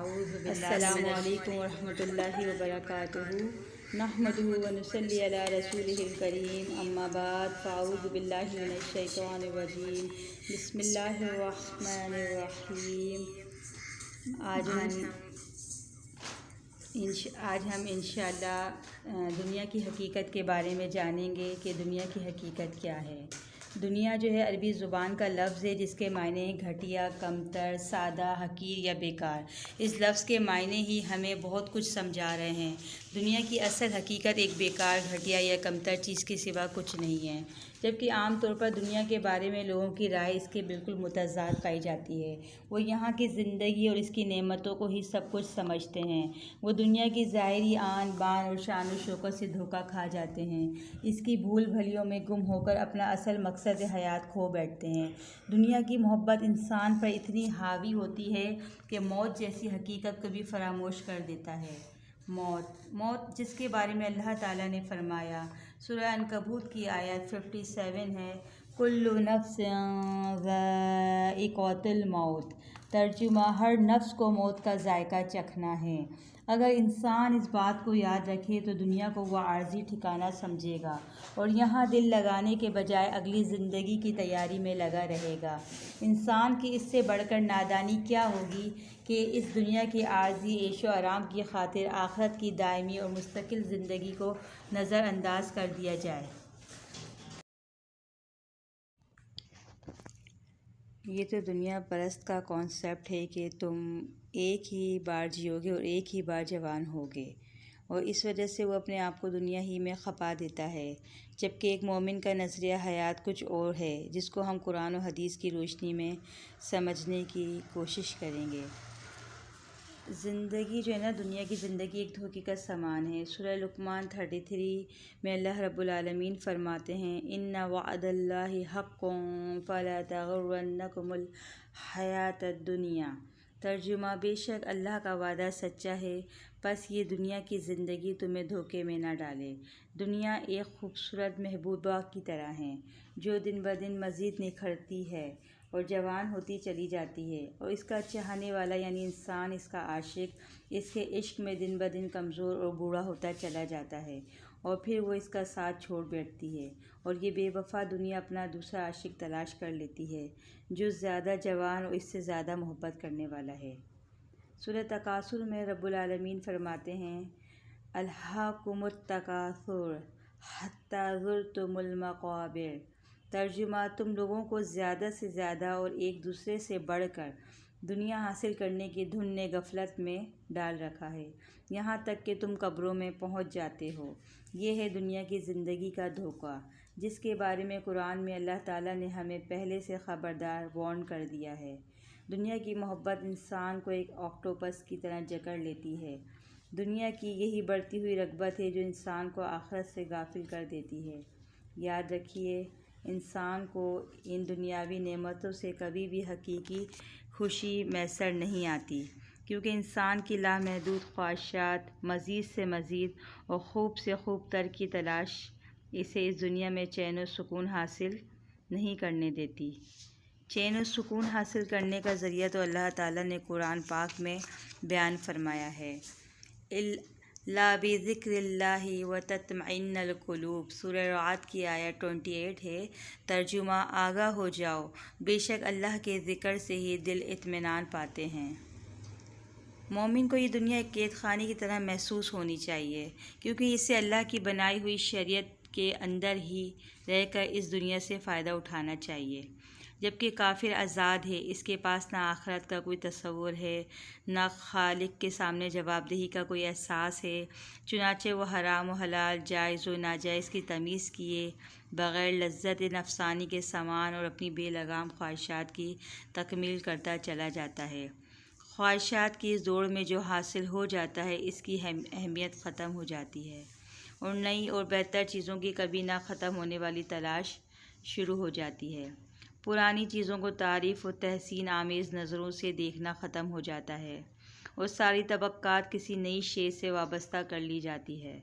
السلام علیکم ورحمۃ اللہ وبرکاتہ نحمدہ ونصلی علی رسولہ الکریم اما بعد فاعوذ باللہ من الشیطان الرجیم بسم اللہ الرحمن الرحیم۔ آج ہم انشاءاللہ دنیا کی حقیقت کے بارے میں جانیں گے کہ دنیا کی حقیقت کیا ہے۔ دنیا جو ہے عربی زبان کا لفظ ہے جس کے معنی گھٹیا، کمتر، سادہ، حقیر یا بیکار۔ اس لفظ کے معنی ہی ہمیں بہت کچھ سمجھا رہے ہیں۔ دنیا کی اصل حقیقت ایک بیکار، گھٹیا یا کمتر چیز کے سوا کچھ نہیں ہے، جبکہ عام طور پر دنیا کے بارے میں لوگوں کی رائے اس کے بالکل متضاد پائی جاتی ہے۔ وہ یہاں کی زندگی اور اس کی نعمتوں کو ہی سب کچھ سمجھتے ہیں۔ وہ دنیا کی ظاہری آن بان اور شان و شوکت سے دھوکہ کھا جاتے ہیں، اس کی بھول بھلیوں میں گم ہو کر اپنا اصل مقصد حیات کھو بیٹھتے ہیں۔ دنیا کی محبت انسان پر اتنی حاوی ہوتی ہے کہ موت جیسی حقیقت کو بھی فراموش کر دیتا ہے۔ موت جس کے بارے میں اللہ تعالیٰ نے فرمایا، سورہ عنکبوت کی آیت 57 ہے، کل نفس ذائقۃ الموت، ترجمہ ہر نفس کو موت کا ذائقہ چکھنا ہے۔ اگر انسان اس بات کو یاد رکھے تو دنیا کو وہ عارضی ٹھکانہ سمجھے گا اور یہاں دل لگانے کے بجائے اگلی زندگی کی تیاری میں لگا رہے گا۔ انسان کی اس سے بڑھ کر نادانی کیا ہوگی کہ اس دنیا کی عارضی عیش و آرام کی خاطر آخرت کی دائمی اور مستقل زندگی کو نظر انداز کر دیا جائے۔ یہ تو دنیا پرست کا کانسیپٹ ہے کہ تم ایک ہی بار جیو گے اور ایک ہی بار جوان ہوگے، اور اس وجہ سے وہ اپنے آپ کو دنیا ہی میں کھپا دیتا ہے، جبکہ ایک مومن کا نظریہ حیات کچھ اور ہے جس کو ہم قرآن و حدیث کی روشنی میں سمجھنے کی کوشش کریں گے۔ زندگی جو ہے نا، دنیا کی زندگی ایک دھوکے کا سامان ہے۔ سورہ لقمان 33 میں اللہ رب العالمین فرماتے ہیں، ان وعد اللہ حق فلا تغرنکم الحیاۃ الدنیا، ترجمہ بے شک اللہ کا وعدہ سچا ہے، پس یہ دنیا کی زندگی تمہیں دھوکے میں نہ ڈالے۔ دنیا ایک خوبصورت محبوبہ کی طرح ہے جو دن بدن مزید نکھرتی ہے اور جوان ہوتی چلی جاتی ہے، اور اس کا چاہنے والا یعنی انسان، اس کا عاشق، اس کے عشق میں دن بدن کمزور اور بوڑھا ہوتا چلا جاتا ہے، اور پھر وہ اس کا ساتھ چھوڑ بیٹھتی ہے، اور یہ بے وفا دنیا اپنا دوسرا عاشق تلاش کر لیتی ہے جو زیادہ جوان اور اس سے زیادہ محبت کرنے والا ہے۔ سورہ تکاثر میں رب العالمین فرماتے ہیں، الہاکم التکاثر حتی زرتم المقابر، ترجمہ تم لوگوں کو زیادہ سے زیادہ اور ایک دوسرے سے بڑھ کر دنیا حاصل کرنے کی دھن نے غفلت میں ڈال رکھا ہے، یہاں تک کہ تم قبروں میں پہنچ جاتے ہو۔ یہ ہے دنیا کی زندگی کا دھوکہ جس کے بارے میں قرآن میں اللہ تعالیٰ نے ہمیں پہلے سے خبردار وارن کر دیا ہے۔ دنیا کی محبت انسان کو ایک آکٹوپس کی طرح جکڑ لیتی ہے۔ دنیا کی یہی بڑھتی ہوئی رغبت ہے جو انسان کو آخرت سے غافل کر دیتی ہے۔ یاد رکھیے، انسان کو ان دنیاوی نعمتوں سے کبھی بھی حقیقی خوشی میسر نہیں آتی، کیونکہ انسان کی لامحدود خواہشات، مزید سے مزید اور خوب سے خوب تر کی تلاش اسے اس دنیا میں چین و سکون حاصل نہیں کرنے دیتی۔ چین و سکون حاصل کرنے کا ذریعہ تو اللہ تعالیٰ نے قرآن پاک میں بیان فرمایا ہے، الا بذکر اللہ وتطمئن القلوب، سورہ رعد کی آیت 28 ہے، ترجمہ آگاہ ہو جاؤ، بے شک اللہ کے ذکر سے ہی دل اطمینان پاتے ہیں۔ مومن کو یہ دنیا ایک قید خانے کی طرح محسوس ہونی چاہیے، کیونکہ اسے اللہ کی بنائی ہوئی شریعت کے اندر ہی رہ کر اس دنیا سے فائدہ اٹھانا چاہیے، جبکہ کافر آزاد ہے، اس کے پاس نہ آخرت کا کوئی تصور ہے، نہ خالق کے سامنے جواب دہی کا کوئی احساس ہے، چنانچہ وہ حرام و حلال، جائز و ناجائز کی تمیز کیے بغیر لذت نفسانی کے سامان اور اپنی بے لگام خواہشات کی تکمیل کرتا چلا جاتا ہے۔ خواہشات کی اس دوڑ میں جو حاصل ہو جاتا ہے اس کی اہمیت ختم ہو جاتی ہے، اور نئی اور بہتر چیزوں کی کبھی نہ ختم ہونے والی تلاش شروع ہو جاتی ہے۔ پرانی چیزوں کو تعریف و تحسین آمیز نظروں سے دیکھنا ختم ہو جاتا ہے، اور ساری توقعات کسی نئی شے سے وابستہ کر لی جاتی ہے۔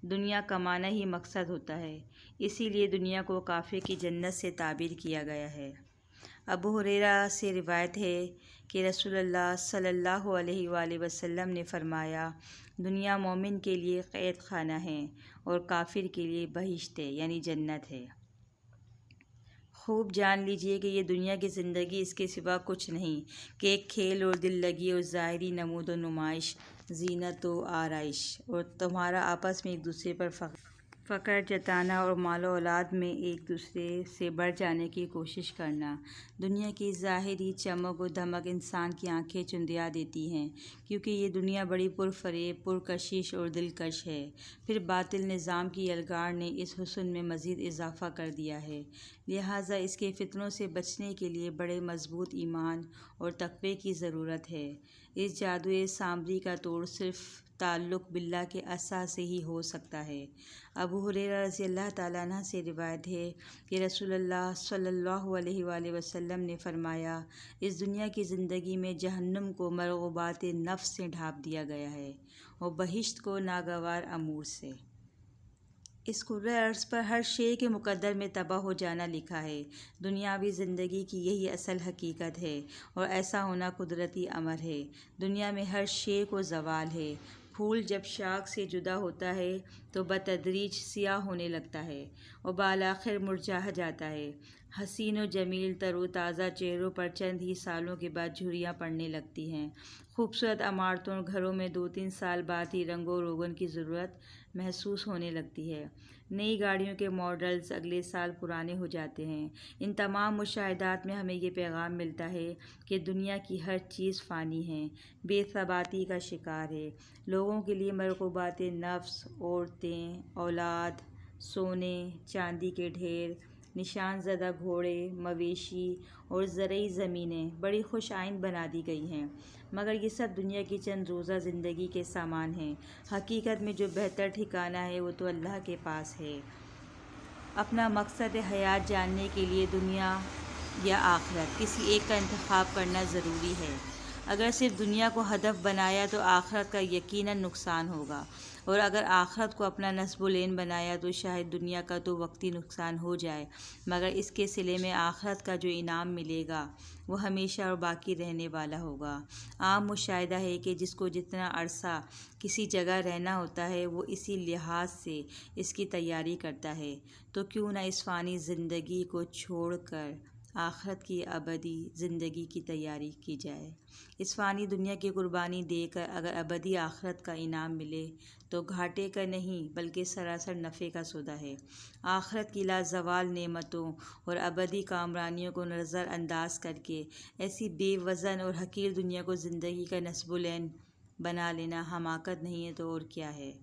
دنیا کمانا ہی مقصد ہوتا ہے، اسی لیے دنیا کو کافر کی جنت سے تعبیر کیا گیا ہے۔ ابو ہریرہ سے روایت ہے کہ رسول اللہ صلی اللہ علیہ وآلہ وسلم نے فرمایا، دنیا مومن کے لیے قید خانہ ہے اور کافر کے لیے بہشت ہے، یعنی جنت ہے۔ خوب جان لیجئے کہ یہ دنیا کی زندگی اس کے سوا کچھ نہیں کہ ایک کھیل اور دل لگی اور ظاہری نمود و نمائش، زینت و آرائش، اور تمہارا آپس میں ایک دوسرے پر فخر جتانا اور مال و اولاد میں ایک دوسرے سے بڑھ جانے کی کوشش کرنا۔ دنیا کی ظاہری چمک و دمک انسان کی آنکھیں چندیا دیتی ہیں، کیونکہ یہ دنیا بڑی پرفریب، پرکشش اور دلکش ہے۔ پھر باطل نظام کی یلغار نے اس حسن میں مزید اضافہ کر دیا ہے، لہٰذا اس کے فتنوں سے بچنے کے لیے بڑے مضبوط ایمان اور تقوی کی ضرورت ہے۔ اس جادوئے سامری کا توڑ صرف تعلق باللہ کے عصا سے ہی ہو سکتا ہے۔ ابو ہریرہ رضی اللہ تعالیٰ عنہ سے روایت ہے کہ رسول اللہ صلی اللہ علیہ وآلہ وسلم نے فرمایا، اس دنیا کی زندگی میں جہنم کو مرغوبات نفس سے ڈھانپ دیا گیا ہے اور بہشت کو ناگوار امور سے۔ اس کرۂ ارض پر ہر شے کے مقدر میں تباہ ہو جانا لکھا ہے۔ دنیاوی زندگی کی یہی اصل حقیقت ہے اور ایسا ہونا قدرتی امر ہے۔ دنیا میں ہر شے کو زوال ہے۔ پھول جب شاخ سے جدا ہوتا ہے تو بتدریج سیاہ ہونے لگتا ہے اور بالآخر مرجھا جاتا ہے۔ حسین و جمیل تر و تازہ چہروں پر چند ہی سالوں کے بعد جھریاں پڑنے لگتی ہیں۔ خوبصورت عمارتوں اور گھروں میں 2-3 سال بعد ہی رنگ و روغن کی ضرورت محسوس ہونے لگتی ہے۔ نئی گاڑیوں کے ماڈلز اگلے سال پرانے ہو جاتے ہیں۔ ان تمام مشاہدات میں ہمیں یہ پیغام ملتا ہے کہ دنیا کی ہر چیز فانی ہے، بے ثباتی کا شکار ہے۔ لوگوں کے لیے مرغوبات نفس، عورتیں، اولاد، سونے چاندی کے ڈھیر، نشان زدہ گھوڑے، مویشی اور زرعی زمینیں بڑی خوش آئند بنا دی گئی ہیں، مگر یہ سب دنیا کی چند روزہ زندگی کے سامان ہیں۔ حقیقت میں جو بہتر ٹھکانہ ہے وہ تو اللہ کے پاس ہے۔ اپنا مقصد حیات جاننے کے لیے دنیا یا آخرت، کسی ایک کا انتخاب کرنا ضروری ہے۔ اگر صرف دنیا کو ہدف بنایا تو آخرت کا یقیناً نقصان ہوگا، اور اگر آخرت کو اپنا نصب العین بنایا تو شاید دنیا کا تو وقتی نقصان ہو جائے، مگر اس کے صلے میں آخرت کا جو انعام ملے گا وہ ہمیشہ اور باقی رہنے والا ہوگا۔ عام مشاہدہ ہے کہ جس کو جتنا عرصہ کسی جگہ رہنا ہوتا ہے وہ اسی لحاظ سے اس کی تیاری کرتا ہے، تو کیوں نہ اس فانی زندگی کو چھوڑ کر آخرت کی ابدی زندگی کی تیاری کی جائے۔ اس فانی دنیا کی قربانی دے کر اگر ابدی آخرت کا انعام ملے تو گھاٹے کا نہیں بلکہ سراسر نفع کا سودا ہے۔ آخرت کی لازوال نعمتوں اور ابدی کامرانیوں کو نظر انداز کر کے ایسی بے وزن اور حقیر دنیا کو زندگی کا نصب العین بنا لینا حماقت نہیں ہے تو اور کیا ہے۔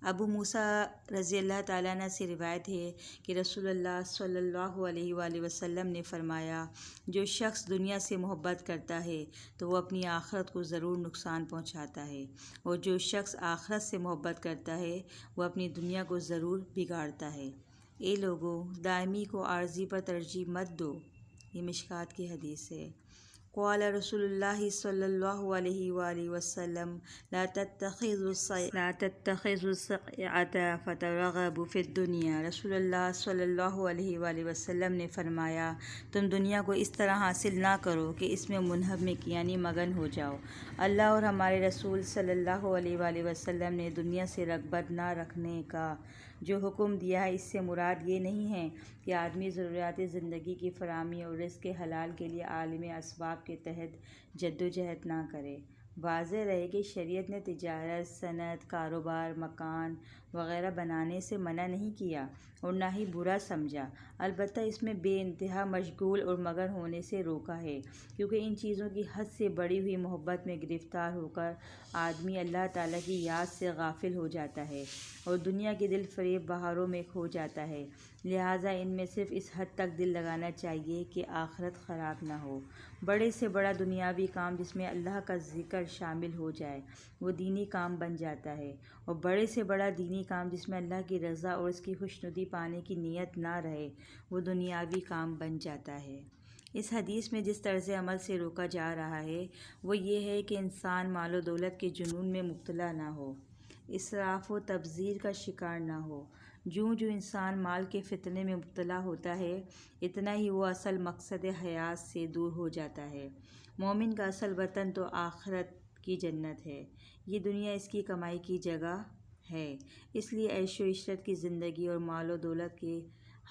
ابو موسیٰ رضی اللہ تعالیٰ عنہ سے روایت ہے کہ رسول اللہ صلی اللہ علیہ وآلہ وسلم نے فرمایا، جو شخص دنیا سے محبت کرتا ہے تو وہ اپنی آخرت کو ضرور نقصان پہنچاتا ہے، اور جو شخص آخرت سے محبت کرتا ہے وہ اپنی دنیا کو ضرور بگاڑتا ہے۔ اے لوگو، دائمی کو عارضی پر ترجیح مت دو۔ یہ مشکوٰۃ کی حدیث ہے۔ قال رسول اللہ صلی اللہ علیہ وآلہ وسلم لا تتخذوا السیئۃ فترغبوا فی الدنیا۔ رسول اللہ صلی اللہ علیہ وآلہ وسلم نے فرمایا، تم دنیا کو اس طرح حاصل نہ کرو کہ اس میں منہمک یعنی مگن ہو جاؤ۔ اللہ اور ہمارے رسول صلی اللہ علیہ وآلہ وسلم نے دنیا سے رغبت نہ رکھنے کا جو حکم دیا ہے، اس سے مراد یہ نہیں ہے کہ آدمی ضروریات زندگی کی فراہمی اور رزق حلال کے لیے عالم اسباب کے تحت جدوجہد نہ کرے۔ واضح رہے کہ شریعت نے تجارت، صنعت، کاروبار، مکان وغیرہ بنانے سے منع نہیں کیا اور نہ ہی برا سمجھا، البتہ اس میں بے انتہا مشغول اور مگن ہونے سے روکا ہے، کیونکہ ان چیزوں کی حد سے بڑھی ہوئی محبت میں گرفتار ہو کر آدمی اللہ تعالیٰ کی یاد سے غافل ہو جاتا ہے اور دنیا کی دل فریب بہاروں میں کھو جاتا ہے۔ لہٰذا ان میں صرف اس حد تک دل لگانا چاہیے کہ آخرت خراب نہ ہو۔ بڑے سے بڑا دنیاوی کام جس میں اللہ کا ذکر شامل ہو جائے وہ دینی کام بن جاتا ہے، اور بڑے سے بڑا دینی کام جس میں اللہ کی رضا اور اس کی خوشنودی پانے کی نیت نہ رہے وہ دنیاوی کام بن جاتا ہے۔ اس حدیث میں جس طرز عمل سے روکا جا رہا ہے وہ یہ ہے کہ انسان مال و دولت کے جنون میں مبتلا نہ ہو، اسراف و تبذیر کا شکار نہ ہو، جوں جوں انسان مال کے فتنے میں مبتلا ہوتا ہے اتنا ہی وہ اصل مقصد حیات سے دور ہو جاتا ہے۔ مومن کا اصل وطن تو آخرت کی جنت ہے، یہ دنیا اس کی کمائی کی جگہ ہے۔ اس لیے عیش و عشرت کی زندگی اور مال و دولت کے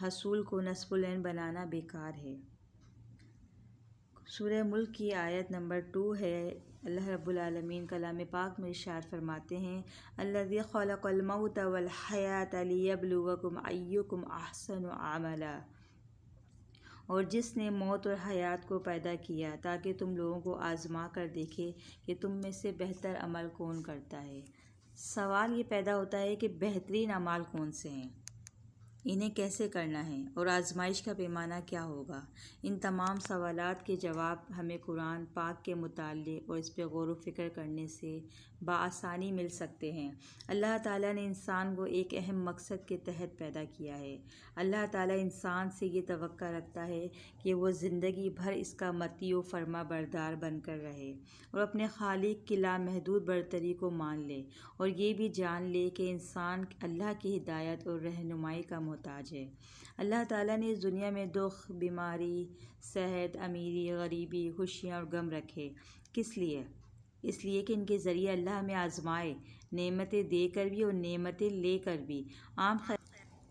حصول کو نصب العین بنانا بیکار ہے۔ سورہ ملک کی آیت نمبر 2 ہے۔ اللہ رب العالمین کلام پاک میں ارشاد فرماتے ہیں الذی خلق الموت والحیاۃ لیبلوکم ایکم احسن عملا، اور جس نے موت اور حیات کو پیدا کیا تاکہ تم لوگوں کو آزما کر دیکھے کہ تم میں سے بہتر عمل کون کرتا ہے۔ سوال یہ پیدا ہوتا ہے کہ بہترین اعمال کون سے ہیں، انہیں کیسے کرنا ہے اور آزمائش کا پیمانہ کیا ہوگا؟ ان تمام سوالات کے جواب ہمیں قرآن پاک کے مطالعے اور اس پہ غور و فکر کرنے سے بآسانی مل سکتے ہیں۔ اللہ تعالیٰ نے انسان کو ایک اہم مقصد کے تحت پیدا کیا ہے۔ اللہ تعالیٰ انسان سے یہ توقع رکھتا ہے کہ وہ زندگی بھر اس کا مطیع و فرما بردار بن کر رہے اور اپنے خالق کی لامحدود برتری کو مان لے، اور یہ بھی جان لے کہ انسان اللہ کی ہدایت اور رہنمائی کا محتاج ہے۔ اللہ تعالیٰ نے اس دنیا میں دکھ، بیماری، صحت، امیری، غریبی، خوشیاں اور غم رکھے۔ کس لیے؟ اس لیے کہ ان کے ذریعے اللہ ہمیں آزمائے، نعمتیں دے کر بھی اور نعمتیں لے کر بھی۔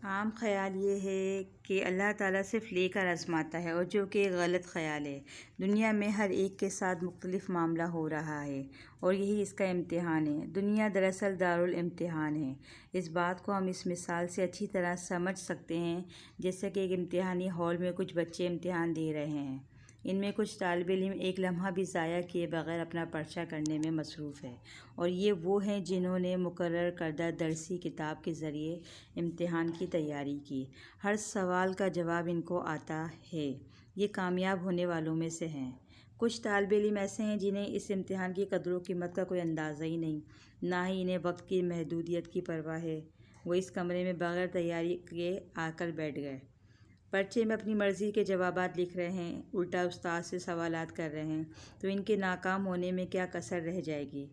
عام خیال یہ ہے کہ اللہ تعالیٰ صرف لے کر آزماتا ہے، اور جو کہ ایک غلط خیال ہے۔ دنیا میں ہر ایک کے ساتھ مختلف معاملہ ہو رہا ہے اور یہی اس کا امتحان ہے۔ دنیا دراصل دارالامتحان ہے۔ اس بات کو ہم اس مثال سے اچھی طرح سمجھ سکتے ہیں جیسے کہ ایک امتحانی ہال میں کچھ بچے امتحان دے رہے ہیں۔ ان میں کچھ طالب علم ایک لمحہ بھی ضائع کیے بغیر اپنا پرچہ کرنے میں مصروف ہے، اور یہ وہ ہیں جنہوں نے مقرر کردہ درسی کتاب کے ذریعے امتحان کی تیاری کی۔ ہر سوال کا جواب ان کو آتا ہے، یہ کامیاب ہونے والوں میں سے ہیں۔ کچھ طالب علم ایسے ہیں جنہیں اس امتحان کی قدر و قیمت کا کوئی اندازہ ہی نہیں، نہ ہی انہیں وقت کی محدودیت کی پرواہ ہے۔ وہ اس کمرے میں بغیر تیاری کے آ کر بیٹھ گئے، پرچے میں اپنی مرضی کے جوابات لکھ رہے ہیں، الٹا استاد سے سوالات کر رہے ہیں، تو ان کے ناکام ہونے میں کیا کسر رہ جائے گی؟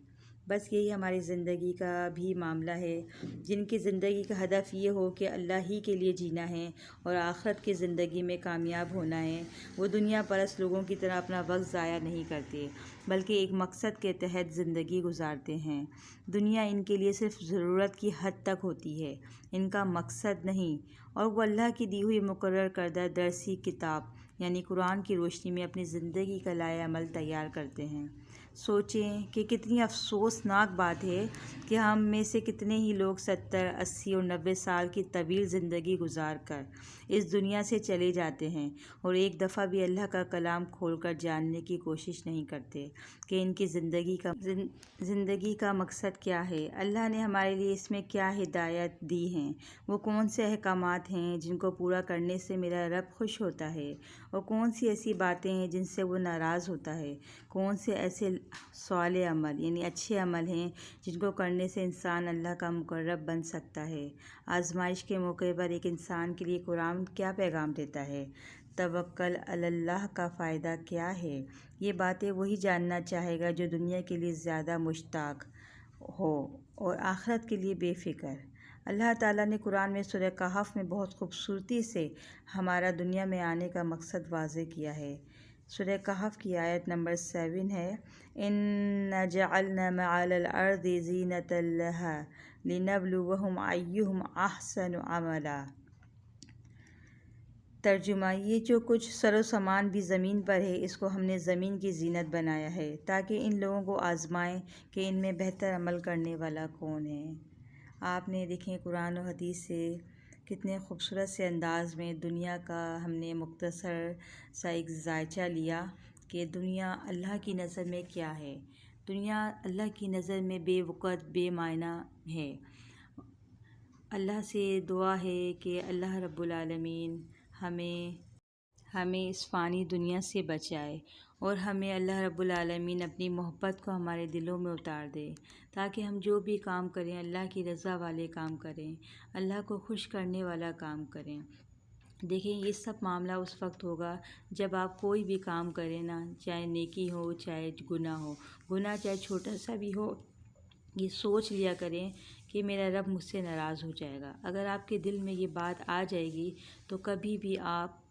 بس یہی ہماری زندگی کا بھی معاملہ ہے۔ جن کی زندگی کا ہدف یہ ہو کہ اللہ ہی کے لیے جینا ہے اور آخرت کی زندگی میں کامیاب ہونا ہے، وہ دنیا پرست لوگوں کی طرح اپنا وقت ضائع نہیں کرتے، بلکہ ایک مقصد کے تحت زندگی گزارتے ہیں۔ دنیا ان کے لیے صرف ضرورت کی حد تک ہوتی ہے، ان کا مقصد نہیں، اور وہ اللہ کی دی ہوئی مقرر کردہ درسی کتاب یعنی قرآن کی روشنی میں اپنی زندگی کا لائحہ عمل تیار کرتے ہیں۔ سوچیں کہ کتنی افسوسناک بات ہے کہ ہم میں سے کتنے ہی لوگ 70، 80 اور 90 سال کی طویل زندگی گزار کر اس دنیا سے چلے جاتے ہیں اور ایک دفعہ بھی اللہ کا کلام کھول کر جاننے کی کوشش نہیں کرتے کہ ان کی زندگی کا مقصد کیا ہے، اللہ نے ہمارے لیے اس میں کیا ہدایت دی ہیں، وہ کون سے احکامات ہیں جن کو پورا کرنے سے میرا رب خوش ہوتا ہے، اور کون سی ایسی باتیں ہیں جن سے وہ ناراض ہوتا ہے، کون سے ایسے صالح عمل یعنی اچھے عمل ہیں جن کو کرنے سے انسان اللہ کا مقرب بن سکتا ہے۔ آزمائش کے موقع پر ایک انسان کے لیے قرآن کیا پیغام دیتا ہے، توکل علی اللہ کا فائدہ کیا ہے، یہ باتیں وہی جاننا چاہے گا جو دنیا کے لیے زیادہ مشتاق ہو اور آخرت کے لیے بے فکر۔ اللہ تعالیٰ نے قرآن میں سورہ کہف میں بہت خوبصورتی سے ہمارا دنیا میں آنے کا مقصد واضح کیا ہے۔ سورہ کہف کی آیت نمبر 7 ہے اِنَّا جَعَلْنَا مَا عَلَى الْأَرْضِ زِینَةً لَهَا لِنَبْلُوَهُمْ أَیُّهُمْ أَحْسَنُ عَمَلًا۔ ترجمہ: یہ جو کچھ سر و سامان بھی زمین پر ہے، اس کو ہم نے زمین کی زینت بنایا ہے تاکہ ان لوگوں کو آزمائیں کہ ان میں بہتر عمل کرنے والا کون ہے۔ آپ نے دیکھیں قرآن و حدیث سے کتنے خوبصورت سے انداز میں دنیا کا ہم نے مختصر سا ایک ذائچہ لیا کہ دنیا اللہ کی نظر میں کیا ہے۔ دنیا اللہ کی نظر میں بے وقت، بے معنی ہے۔ اللہ سے دعا ہے کہ اللہ رب العالمین ہمیں اس فانی دنیا سے بچائے، اور ہمیں اللہ رب العالمین اپنی محبت کو ہمارے دلوں میں اتار دے تاکہ ہم جو بھی کام کریں اللہ کی رضا والے کام کریں، اللہ کو خوش کرنے والا کام کریں۔ دیکھیں یہ سب معاملہ اس وقت ہوگا جب آپ کوئی بھی کام کریں نا، چاہے نیکی ہو چاہے گناہ ہو، گناہ چاہے چھوٹا سا بھی ہو، یہ سوچ لیا کریں کہ میرا رب مجھ سے ناراض ہو جائے گا۔ اگر آپ کے دل میں یہ بات آ جائے گی تو کبھی بھی آپ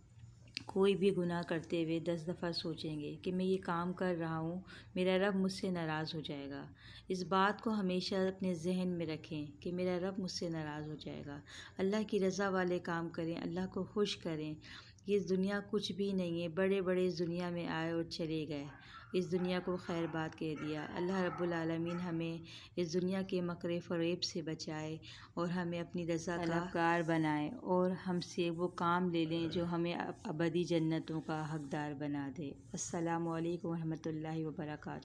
کوئی بھی گناہ کرتے ہوئے 10 دفعہ سوچیں گے کہ میں یہ کام کر رہا ہوں، میرا رب مجھ سے ناراض ہو جائے گا۔ اس بات کو ہمیشہ اپنے ذہن میں رکھیں کہ میرا رب مجھ سے ناراض ہو جائے گا۔ اللہ کی رضا والے کام کریں، اللہ کو خوش کریں۔ یہ دنیا کچھ بھی نہیں ہے، بڑے بڑے اس دنیا میں آئے اور چلے گئے، اس دنیا کو خیر بات کہہ دیا۔ اللہ رب العالمین ہمیں اس دنیا کے مکر فریب سے بچائے اور ہمیں اپنی رضا کا طلبگار بنائے، اور ہم سے وہ کام لے لیں جو ہمیں ابدی جنتوں کا حقدار بنا دے۔ السلام علیکم ورحمۃ اللہ وبرکاتہ۔